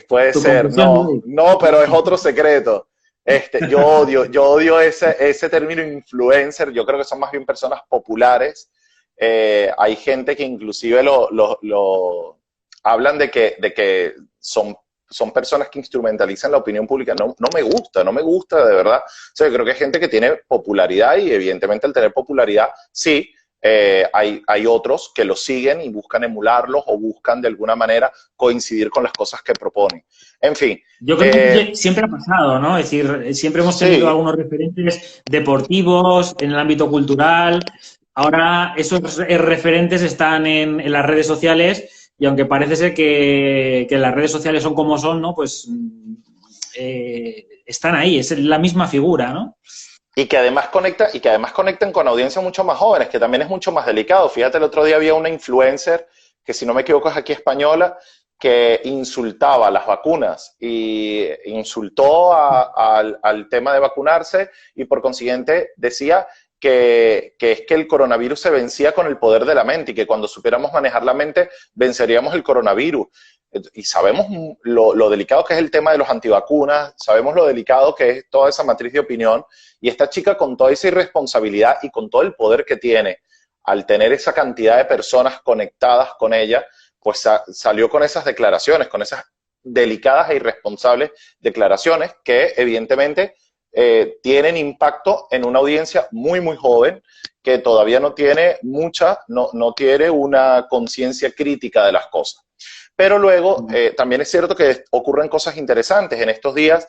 Puede ser, no, pero es otro secreto. Yo odio ese término influencer. Yo creo que son más bien personas populares. Hay gente que inclusive lo hablan de que son personas que instrumentalizan la opinión pública. No me gusta de verdad. O sea, yo creo que hay gente que tiene popularidad y evidentemente al tener popularidad, sí, hay otros que lo siguen y buscan emularlos o buscan de alguna manera coincidir con las cosas que proponen. En fin. Yo creo que siempre ha pasado, ¿no? Es decir, siempre hemos tenido algunos referentes deportivos en el ámbito cultural. Ahora esos referentes están en las redes sociales y aunque parece ser que las redes sociales son como son, ¿no? Pues están ahí, es la misma figura, ¿no? Y que además conectan con audiencias mucho más jóvenes, que también es mucho más delicado. Fíjate, el otro día había una influencer, que si no me equivoco es aquí española, que insultaba las vacunas y insultó al tema de vacunarse y por consiguiente decía que es que el coronavirus se vencía con el poder de la mente y que cuando supiéramos manejar la mente venceríamos el coronavirus. Y sabemos lo delicado que es el tema de los antivacunas, sabemos lo delicado que es toda esa matriz de opinión, y esta chica con toda esa irresponsabilidad y con todo el poder que tiene, al tener esa cantidad de personas conectadas con ella, pues salió con esas declaraciones, con esas delicadas e irresponsables declaraciones que evidentemente tienen impacto en una audiencia muy, muy joven que todavía no tiene no tiene una conciencia crítica de las cosas. Pero luego también es cierto que ocurren cosas interesantes. En estos días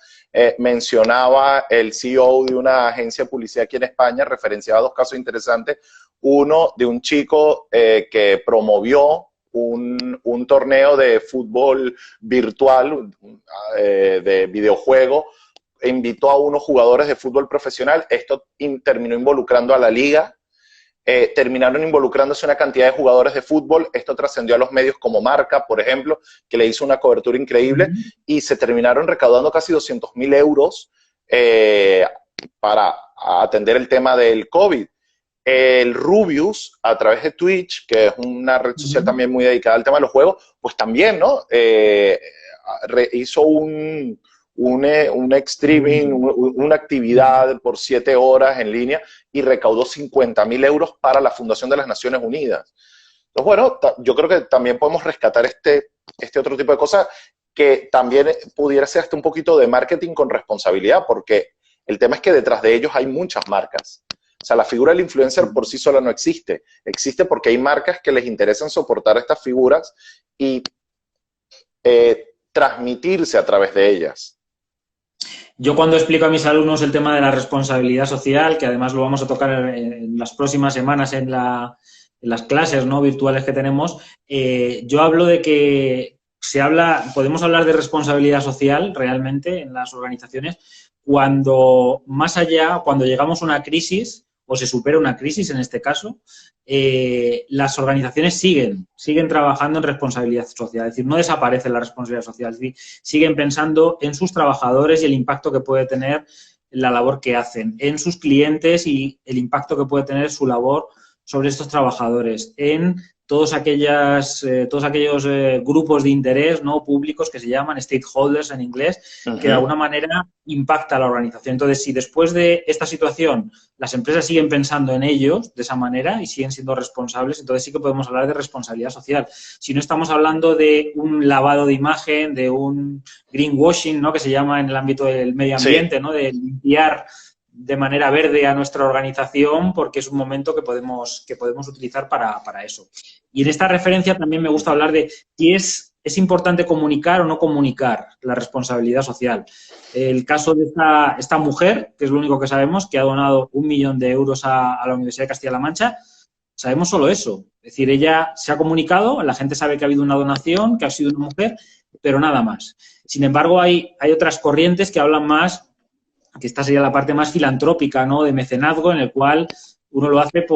mencionaba el CEO de una agencia de publicidad aquí en España, referenciaba dos casos interesantes. Uno de un chico que promovió un torneo de fútbol virtual, de videojuego, invitó a unos jugadores de fútbol profesional. Esto terminó involucrando a la liga. Terminaron involucrándose una cantidad de jugadores de fútbol. Esto trascendió a los medios como Marca, por ejemplo, que le hizo una cobertura increíble, y se terminaron recaudando casi 200.000 euros para atender el tema del COVID. El Rubius, a través de Twitch, que es una red social también muy dedicada al tema de los juegos, pues también, ¿no? Hizo un streaming, una actividad por 7 horas en línea y recaudó 50.000 euros para la Fundación de las Naciones Unidas. Entonces, bueno, yo creo que también podemos rescatar este otro tipo de cosas que también pudiera ser hasta un poquito de marketing con responsabilidad, porque el tema es que detrás de ellos hay muchas marcas. O sea, la figura del influencer por sí sola no existe. Existe porque hay marcas que les interesan soportar estas figuras y transmitirse a través de ellas. Yo cuando explico a mis alumnos el tema de la responsabilidad social, que además lo vamos a tocar en las próximas semanas en las clases, ¿no?, virtuales que tenemos, yo hablo de que podemos hablar de responsabilidad social realmente en las organizaciones cuando llegamos a una crisis o se supera una crisis en este caso, las organizaciones siguen trabajando en responsabilidad social, es decir, no desaparece la responsabilidad social, es decir, siguen pensando en sus trabajadores y el impacto que puede tener la labor que hacen, en sus clientes y el impacto que puede tener su labor sobre estos trabajadores, en todos aquellos grupos de interés, ¿no?, públicos, que se llaman stakeholders en inglés, que de alguna manera impacta a la organización. Entonces, si después de esta situación las empresas siguen pensando en ellos de esa manera y siguen siendo responsables, entonces sí que podemos hablar de responsabilidad social. Si no estamos hablando de un lavado de imagen, de un greenwashing, ¿no?, que se llama en el ámbito del medio ambiente, ¿no?, de limpiar de manera verde a nuestra organización, porque es un momento que podemos utilizar para eso. Y en esta referencia también me gusta hablar de si es importante comunicar o no comunicar la responsabilidad social. El caso de esta mujer, que es lo único que sabemos, que ha donado 1 millón de euros a la Universidad de Castilla-La Mancha, sabemos solo eso. Es decir, ella se ha comunicado, la gente sabe que ha habido una donación, que ha sido una mujer, pero nada más. Sin embargo, hay otras corrientes que hablan más, que esta sería la parte más filantrópica, ¿no? De mecenazgo, en el cual uno lo hace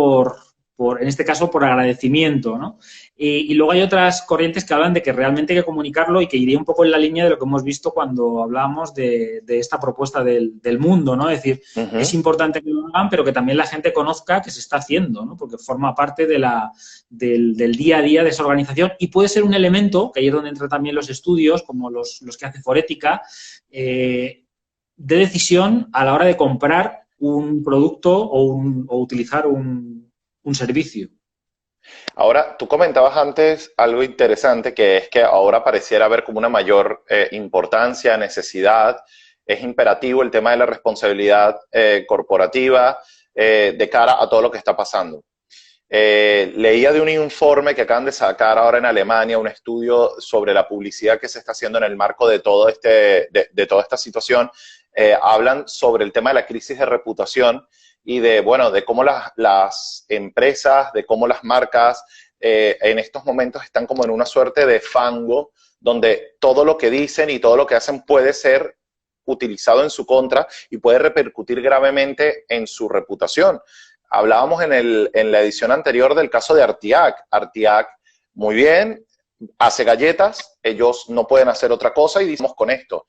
en este caso, por agradecimiento, ¿no? Y luego hay otras corrientes que hablan de que realmente hay que comunicarlo y que iría un poco en la línea de lo que hemos visto cuando hablábamos de esta propuesta del mundo, ¿no? Es decir, es importante que lo hagan, pero que también la gente conozca que se está haciendo, ¿no? Porque forma parte del día a día de esa organización y puede ser un elemento, que ahí es donde entran también los estudios, como los que hace Forética, de decisión a la hora de comprar un producto o utilizar un servicio. Ahora, tú comentabas antes algo interesante, que es que ahora pareciera haber como una mayor importancia, necesidad, es imperativo el tema de la responsabilidad corporativa de cara a todo lo que está pasando. Leía de un informe que acaban de sacar ahora en Alemania, un estudio sobre la publicidad que se está haciendo en el marco de todo de toda esta situación. Hablan sobre el tema de la crisis de reputación y de cómo las empresas, de cómo las marcas en estos momentos están como en una suerte de fango, donde todo lo que dicen y todo lo que hacen puede ser utilizado en su contra y puede repercutir gravemente en su reputación. Hablábamos en la edición anterior del caso de Artiac. Artiac, muy bien, hace galletas, ellos no pueden hacer otra cosa y decimos con esto,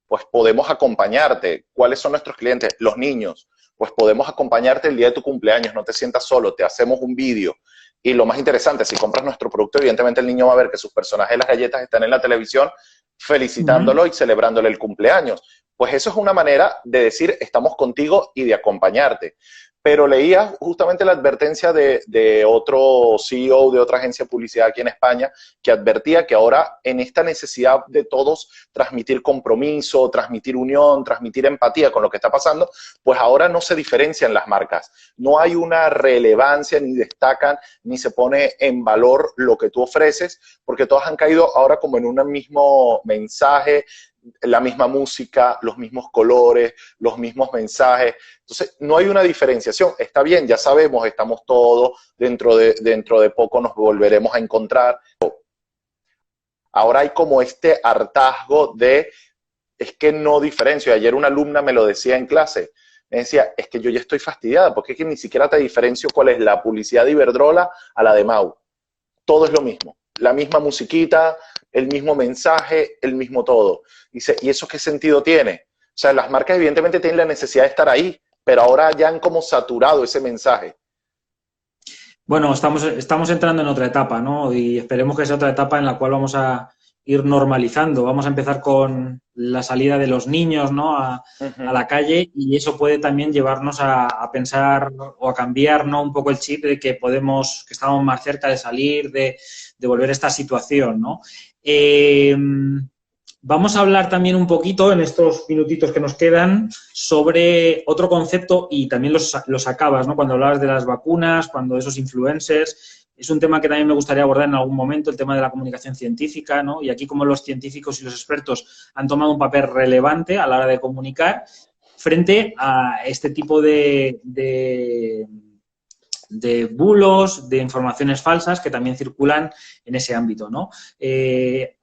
pues podemos acompañarte. ¿Cuáles son nuestros clientes? Los niños. Pues podemos acompañarte el día de tu cumpleaños, no te sientas solo, te hacemos un vídeo. Y lo más interesante, si compras nuestro producto, evidentemente el niño va a ver que sus personajes de las galletas están en la televisión felicitándolo y celebrándole el cumpleaños. Pues eso es una manera de decir, estamos contigo y de acompañarte. Pero leía justamente la advertencia de otro CEO de otra agencia de publicidad aquí en España, que advertía que ahora en esta necesidad de todos transmitir compromiso, transmitir unión, transmitir empatía con lo que está pasando, pues ahora no se diferencian las marcas. No hay una relevancia, ni destacan, ni se pone en valor lo que tú ofreces, porque todas han caído ahora como en un mismo mensaje, la misma música, los mismos colores, los mismos mensajes. Entonces, no hay una diferenciación. Está bien, ya sabemos, estamos todos, dentro de poco nos volveremos a encontrar. Ahora hay como este hartazgo es que no diferencio. Ayer una alumna me lo decía en clase. Me decía, es que yo ya estoy fastidiada, porque es que ni siquiera te diferencio cuál es la publicidad de Iberdrola a la de Mau. Todo es lo mismo. La misma musiquita, el mismo mensaje, el mismo todo. Dice, ¿y eso qué sentido tiene? O sea, las marcas evidentemente tienen la necesidad de estar ahí, pero ahora ya han como saturado ese mensaje. Bueno, estamos entrando en otra etapa, ¿no? Y esperemos que sea otra etapa en la cual vamos a ir normalizando. Vamos a empezar con la salida de los niños, ¿no? A la calle, y eso puede también llevarnos a pensar o a cambiar, ¿no? Un poco el chip de que que estamos más cerca de salir, de volver a esta situación, ¿no? Vamos a hablar también un poquito en estos minutitos que nos quedan sobre otro concepto, y también los acabas, ¿no? Cuando hablabas de las vacunas, cuando esos influencers, es un tema que también me gustaría abordar en algún momento, el tema de la comunicación científica, ¿no? Y aquí como los científicos y los expertos han tomado un papel relevante a la hora de comunicar frente a este tipo de bulos, de informaciones falsas que también circulan en ese ámbito, ¿no?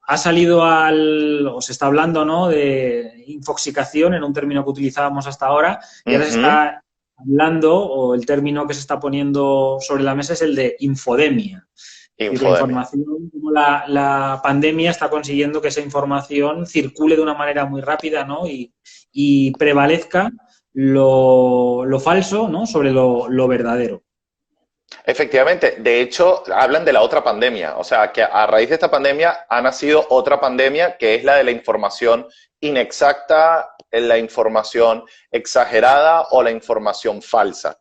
Ha salido o se está hablando, ¿no?, de infoxicación, en un término que utilizábamos hasta ahora, y ahora se está hablando, o el término que se está poniendo sobre la mesa es el de infodemia. Y la información, como la pandemia está consiguiendo que esa información circule de una manera muy rápida, ¿no?, y prevalezca lo falso, ¿no?, sobre lo verdadero. Efectivamente, de hecho, hablan de la otra pandemia, o sea, que a raíz de esta pandemia ha nacido otra pandemia, que es la de la información inexacta, la información exagerada o la información falsa,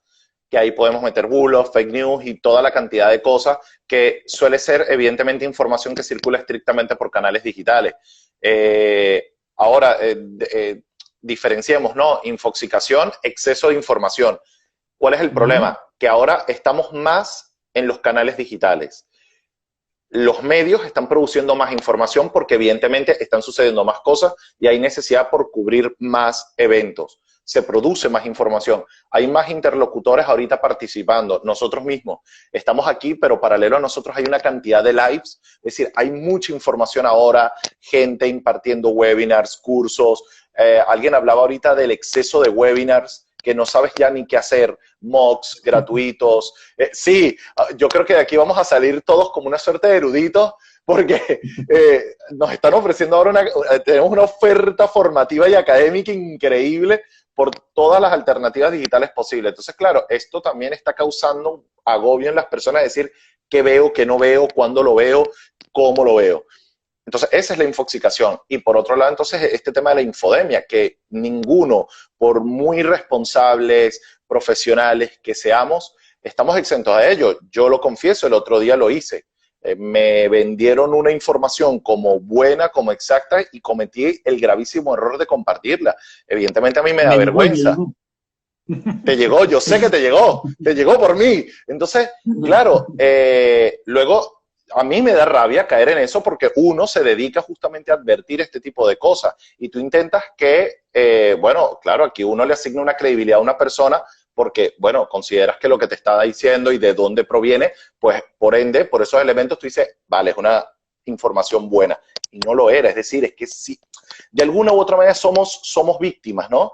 que ahí podemos meter bulos, fake news y toda la cantidad de cosas que suele ser, evidentemente, información que circula estrictamente por canales digitales. Ahora, diferenciemos, ¿no? Infoxicación, exceso de información. ¿Cuál es el problema? Que ahora estamos más en los canales digitales. Los medios están produciendo más información porque evidentemente están sucediendo más cosas y hay necesidad por cubrir más eventos. se produce más información. Hay más interlocutores ahorita participando. Nosotros mismos estamos aquí, pero paralelo a nosotros hay una cantidad de lives. Es decir, hay mucha información ahora, gente impartiendo webinars, cursos. Alguien hablaba ahorita del exceso de webinars que no sabes ya ni qué hacer, mocks gratuitos. Sí, yo creo que de aquí vamos a salir todos como una suerte de eruditos, porque nos están ofreciendo ahora tenemos una oferta formativa y académica increíble por todas las alternativas digitales posibles. Entonces, claro, esto también está causando agobio en las personas, decir qué veo, qué no veo, cuándo lo veo, cómo lo veo. Entonces, esa es la infoxicación. Y por otro lado, entonces, este tema de la infodemia, que ninguno, por muy responsables, profesionales que seamos, estamos exentos a ello. Yo lo confieso, el otro día lo hice. Me vendieron una información como buena, como exacta, y cometí el gravísimo error de compartirla. Evidentemente a mí me da vergüenza. Te llegó, yo sé que te llegó por mí. Entonces, claro, luego a mí me da rabia caer en eso porque uno se dedica justamente a advertir este tipo de cosas y tú intentas que, bueno, claro, aquí uno le asigna una credibilidad a una persona porque, bueno, consideras que lo que te está diciendo y de dónde proviene, pues, por ende, por esos elementos tú dices, vale, es una información buena. Y no lo era, es decir, es que sí, de alguna u otra manera somos víctimas, ¿no?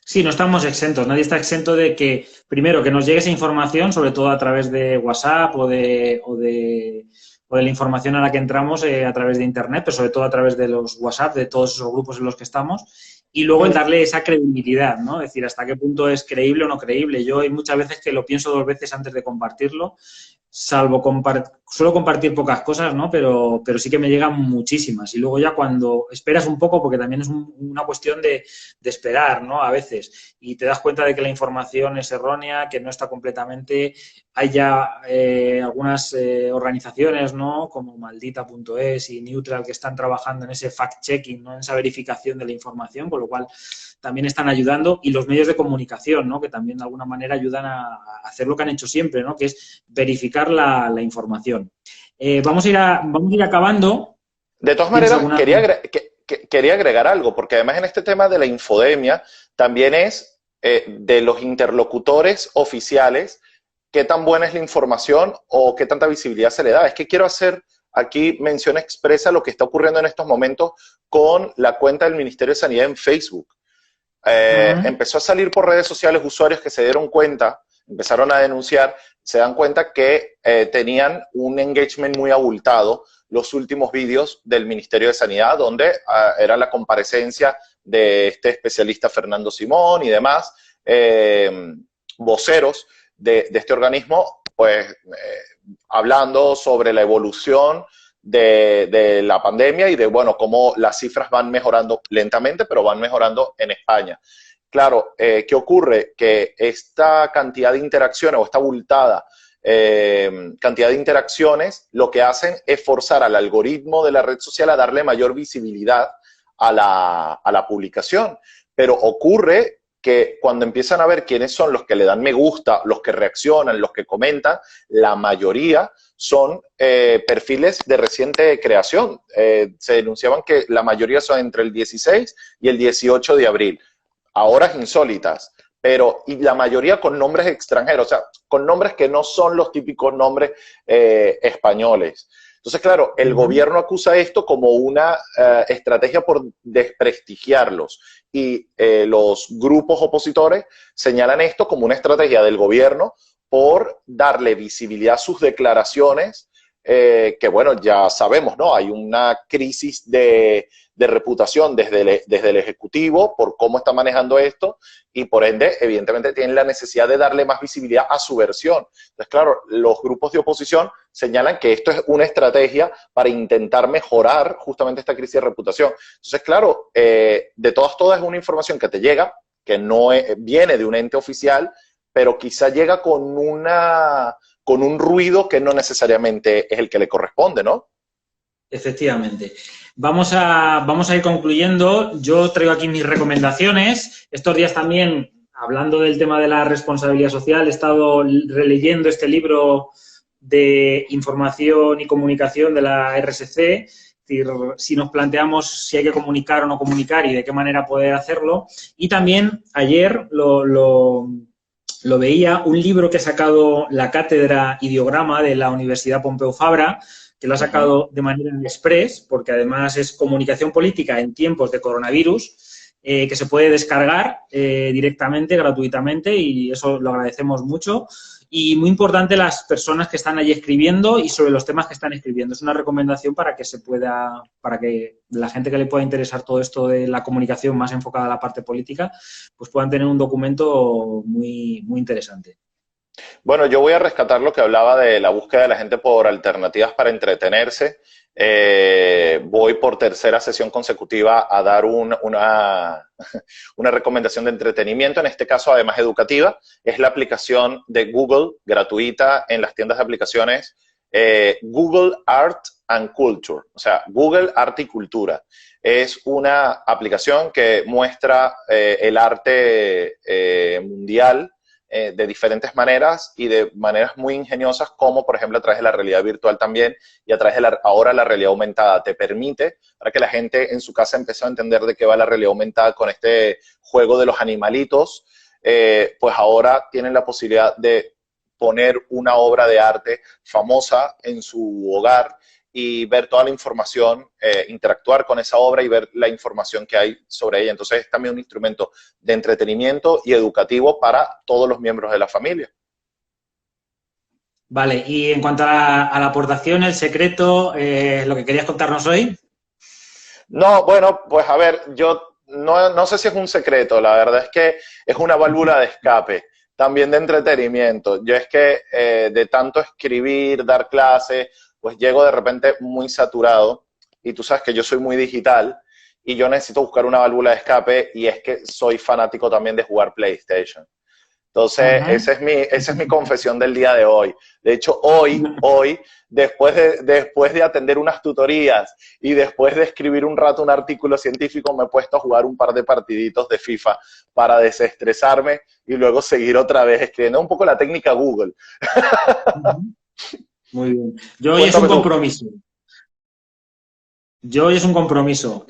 Sí, no estamos exentos. Nadie está exento de que, primero, que nos llegue esa información, sobre todo a través de WhatsApp o de la información a la que entramos a través de Internet, pero sobre todo a través de los WhatsApp, de todos esos grupos en los que estamos. Y luego el darle esa credibilidad, ¿no? Es decir, hasta qué punto es creíble o no creíble. Yo hay muchas veces que lo pienso 2 veces antes de compartirlo, salvo suelo compartir pocas cosas, ¿no? Pero sí que me llegan muchísimas. Y luego ya cuando esperas un poco, porque también es una cuestión de esperar, ¿no? A veces. Y te das cuenta de que la información es errónea, que no está completamente... Hay ya algunas organizaciones, ¿no? Como Maldita.es y Neutral que están trabajando en ese fact-checking, ¿no? En esa verificación de la información, con lo cual también están ayudando. Y los medios de comunicación, ¿no? Que también de alguna manera ayudan a hacer lo que han hecho siempre, ¿no? Que es verificar la información. Vamos a ir acabando. De todas maneras, quería agregar algo, porque además en este tema de la infodemia también es de los interlocutores oficiales qué tan buena es la información o qué tanta visibilidad se le da. Es que quiero hacer aquí mención expresa lo que está ocurriendo en estos momentos con la cuenta del Ministerio de Sanidad en Facebook. Empezó a salir por redes sociales usuarios que se dieron cuenta, empezaron a denunciar, se dan cuenta que tenían un engagement muy abultado los últimos vídeos del Ministerio de Sanidad, donde era la comparecencia de este especialista Fernando Simón y demás, voceros de este organismo, pues hablando sobre la evolución de la pandemia y de, bueno, cómo las cifras van mejorando lentamente, pero van mejorando en España. Claro, ¿qué ocurre? Que esta cantidad de interacciones o esta abultada cantidad de interacciones lo que hacen es forzar al algoritmo de la red social a darle mayor visibilidad a la publicación. Pero ocurre que cuando empiezan a ver quiénes son los que le dan me gusta, los que reaccionan, los que comentan, la mayoría son perfiles de reciente creación. Se denunciaban que la mayoría son entre el 16 y el 18 de abril. A horas insólitas, y la mayoría con nombres extranjeros, o sea, con nombres que no son los típicos nombres españoles. Entonces, claro, el gobierno acusa esto como una estrategia por desprestigiarlos y los grupos opositores señalan esto como una estrategia del gobierno por darle visibilidad a sus declaraciones, que bueno, ya sabemos, ¿no? Hay una crisis de reputación desde el Ejecutivo por cómo está manejando esto y por ende, evidentemente, tienen la necesidad de darle más visibilidad a su versión. Entonces, claro, los grupos de oposición señalan que esto es una estrategia para intentar mejorar justamente esta crisis de reputación. Entonces, claro, de todas es una información que te llega, que no viene de un ente oficial, pero quizá llega con un ruido que no necesariamente es el que le corresponde, ¿no? Efectivamente. Vamos a ir concluyendo. Yo traigo aquí mis recomendaciones. Estos días también, hablando del tema de la responsabilidad social, he estado releyendo este libro de información y comunicación de la RSC. decir, si nos planteamos si hay que comunicar o no comunicar y de qué manera poder hacerlo. Y también ayer lo veía, un libro que ha sacado la Cátedra Ideograma de la Universidad Pompeu Fabra, que lo ha sacado de manera express, porque además es comunicación política en tiempos de coronavirus, que se puede descargar directamente, gratuitamente, y eso lo agradecemos mucho. Y muy importante las personas que están allí escribiendo y sobre los temas que están escribiendo. Es una recomendación para que para que la gente que le pueda interesar todo esto de la comunicación más enfocada a la parte política, pues puedan tener un documento muy, muy interesante. Bueno, yo voy a rescatar lo que hablaba de la búsqueda de la gente por alternativas para entretenerse. Voy por tercera sesión consecutiva a dar una recomendación de entretenimiento, en este caso además educativa. Es la aplicación de Google, gratuita en las tiendas de aplicaciones, Google Art and Culture, o sea, Google Arte y Cultura. Es una aplicación que muestra el arte mundial de diferentes maneras y de maneras muy ingeniosas, como por ejemplo a través de la realidad virtual también y a través de ahora la realidad aumentada. Te permite, para que la gente en su casa empezó a entender de qué va la realidad aumentada con este juego de los animalitos, pues ahora tienen la posibilidad de poner una obra de arte famosa en su hogar y ver toda la información, interactuar con esa obra y ver la información que hay sobre ella. Entonces es también un instrumento de entretenimiento y educativo para todos los miembros de la familia. Vale, y en cuanto a la aportación, el secreto, lo que querías contarnos hoy. No, bueno, pues a ver, yo no sé si es un secreto, la verdad es que es una válvula de escape, también de entretenimiento. Yo es que de tanto escribir, dar clases, pues llego de repente muy saturado y tú sabes que yo soy muy digital y yo necesito buscar una válvula de escape y es que soy fanático también de jugar PlayStation. Entonces, esa es mi confesión del día de hoy. De hecho, hoy después de atender unas tutorías y después de escribir un rato un artículo científico, me he puesto a jugar un par de partiditos de FIFA para desestresarme y luego seguir otra vez escribiendo un poco la técnica Google. Muy bien. Yo hoy es un compromiso.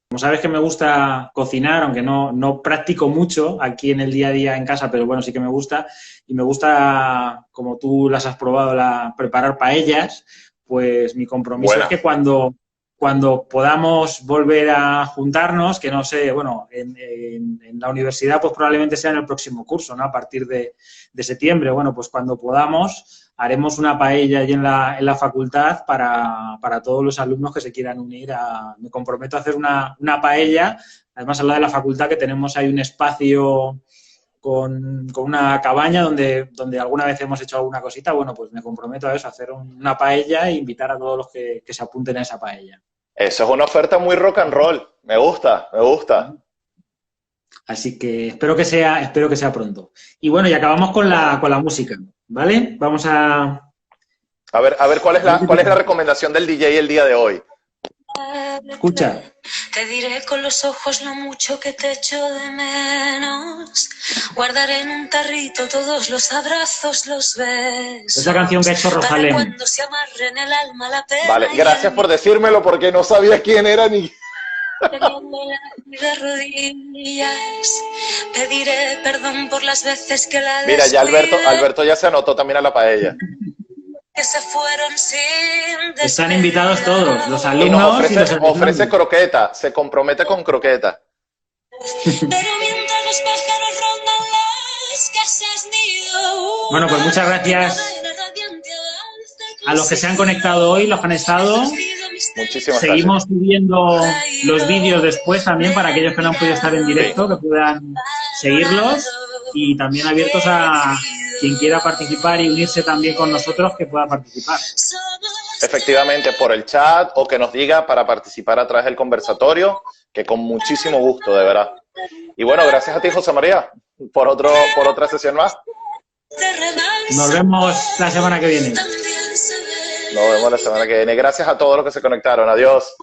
Como sabes que me gusta cocinar, aunque no practico mucho aquí en el día a día en casa, pero bueno, sí que me gusta. Y me gusta, como tú las has probado, preparar paellas. Pues mi compromiso es que cuando podamos volver a juntarnos, que no sé, bueno, en la universidad pues probablemente sea en el próximo curso, ¿no? A partir de septiembre. Bueno, pues cuando podamos haremos una paella allí en la facultad para todos los alumnos que se quieran unir. Me comprometo a hacer una paella, además al lado de la facultad que tenemos ahí un espacio con una cabaña donde alguna vez hemos hecho alguna cosita. Bueno, pues me comprometo a eso, a hacer una paella e invitar a todos los que se apunten a esa paella. Eso es una oferta muy rock and roll, me gusta. Así que espero que sea pronto. Y bueno, y acabamos con la música, ¿vale? Vamos a ver cuál es la recomendación del DJ el día de hoy. Escucha. Te diré con los ojos lo mucho que te echo de menos. Guardaré en un tarrito todos los abrazos, los besos. Es la canción que ha hecho Rosalén. Cuando se amarre en el alma la pena. Vale, gracias por decírmelo porque no sabía quién era ni... De rodillas, pediré perdón por las veces que la Mira, ya Alberto ya se anotó también a la paella. Que se fueron sin despedir. Están invitados todos, los alumnos. Y nos ofrece croqueta, se compromete con croqueta. Pero mientras los pájaros rondan las casas nido. Bueno, pues muchas gracias a los que se han conectado hoy, los que han estado. Muchísimas Seguimos subiendo los vídeos después también para aquellos que no han podido estar en directo, que puedan seguirlos, y también abiertos a quien quiera participar y unirse también con nosotros, que pueda participar. Efectivamente, por el chat o que nos diga para participar a través del conversatorio, que con muchísimo gusto, de verdad. Y bueno, gracias a ti, José María, por otra sesión más. Nos vemos la semana que viene. Nos vemos la semana que viene. Gracias a todos los que se conectaron. Adiós.